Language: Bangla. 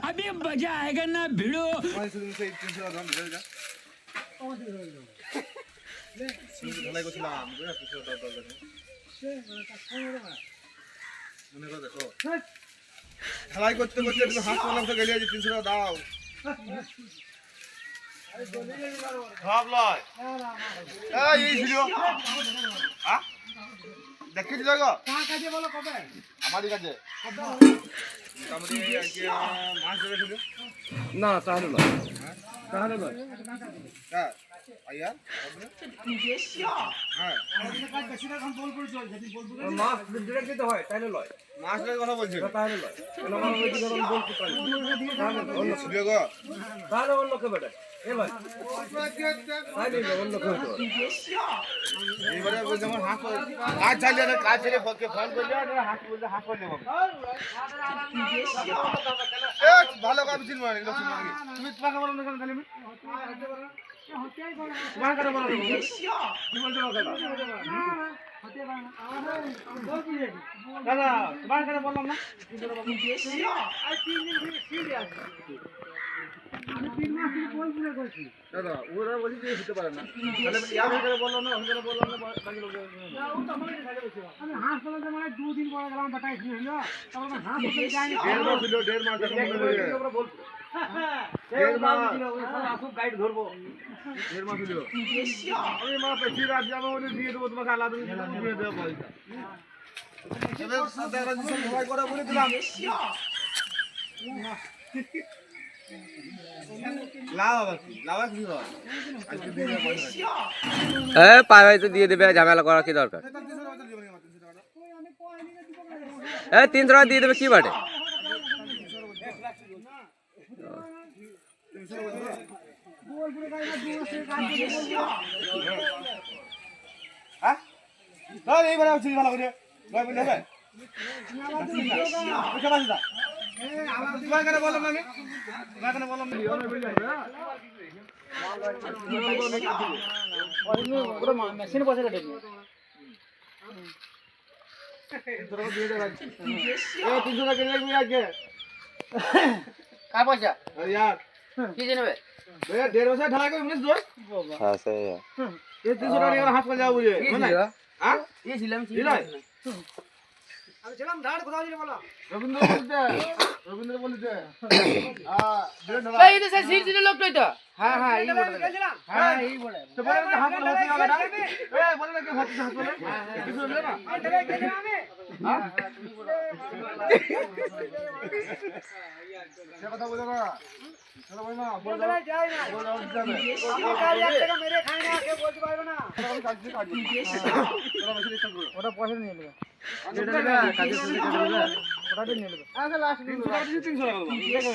अभी मजा आएगा ना भिड़ो ঢালাই করতে করতে তুমি হাত মারলাম তো গেলিয়ে 300 টাকা দাও সব লয় এই ছিল হ্যাঁ দেখেছিল গো কার কাছে বলো কবে আমাদের কাছে মোটামুটি আজকে মাছ ধরেছিল না তাহলে লয় তাহলে লয় হ্যাঁ আইয়া হ্যাঁ মাছ ডিরেক্ট দিতে হয় তাহলে লয় মাছের কথা বলছি তাহলে লয় কেন আমার ওই দিকে বলতে পারি অন্য ছিল গো তাহলে অন্য কে বেটা এ ভাই তাহলে অন্য কে তো এইবারে বলছে আমার হাত কাজ চালিয়ে না কাজ ছেড়ে ফোন করলে আর হাত বললে হাত করে দেব এ ভালো কাজ ছিল মানে লক্ষ্মী মানে তুমি তোমাকে বলো না কেন তাহলে আমি তোমার কথা বলো তুমি বলতে পারো দাদা তোমার কথা বললাম না আমি 3 মাস থেকে বল পুরো করছি দাদা ওরা বলি যে হতে পারে না তাহলে ইয়ার ভিতরে বললাম না ওখানে বললাম না বাকি লোক না ও তো আমাকে খাইতে বলছে আমি হাসপাতালে মানে 2 দিন পরে গেলাম বাটাই ছিল তারপর আমি হাসপাতালে যাইনি 1.5 মাস ছিল 1.5 মাস তখন মনে করে আমরা বলতো 1.5 মাস ছিল ওই সব আসুক গাইড ধরবো 1.5 মাস ছিল আমি মা পেছি রাত যাবো বলে দিয়ে দেবো তোমাকে আলাদা দিয়ে দেবো পয়সা এবার সাদারা দিন ভয় করে বলে দিলাম পায়ে ভাই তো দিয়ে দেবে ঝামেলা করার কি দরকার 300 টাকা দিয়ে দেবে কি বাটে এইবার ভালো করে বললাম আমি বললাম মেশিন বসে কাটে কার পয়সা यार কি নেবে भैया 1.5 बजे ढला के उन्नीस दो हां सही है ये 300 টাকা নিয়ে হাত করে যাও বুঝে হ্যাঁ এই ছিলাম আমি ছিলাম ধার কোথাও দিলে বলো রবীন্দ্র বলতে এই তো সেই সিট দিলে লোক তো হ্যাঁ হ্যাঁ এই বড় হ্যাঁ এই বড় তো বলে না হাত করে হতে হবে না এই বলে না কি হাত করে কিছু হবে না হ্যাঁ সে কথা বলে না চলো ভাই না বলে যাই না আমি কাজ এক টাকা মেরে খাই না কে বলতে পারবে না আমি কাজ দিয়ে কাজ চলো বেশি ডিস্টার্ব করো ওটা পয়সা নিয়ে নেবে কাজে চলে যাবে ওটা নিয়ে নেবে আচ্ছা লাস্ট 300 টাকা দিয়ে 300 টাকা দেবো